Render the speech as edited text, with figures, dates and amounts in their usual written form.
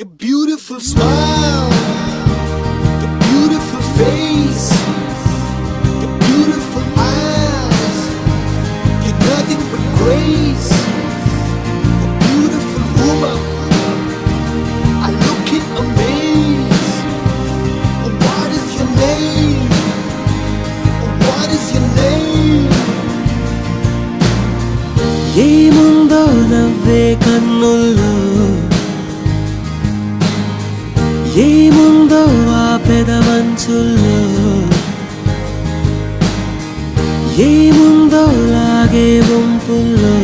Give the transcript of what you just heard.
Your beautiful smile, your beautiful face, your beautiful eyes, you're nothing but grace. A beautiful woman, I look in amaze. What is your name? What is your name? ఏముందో నవ్వే కన్నుల్లో, ఏముందో ఆ పెదవంచుల్లో, ఏముందో లాగే వంపుల్లో.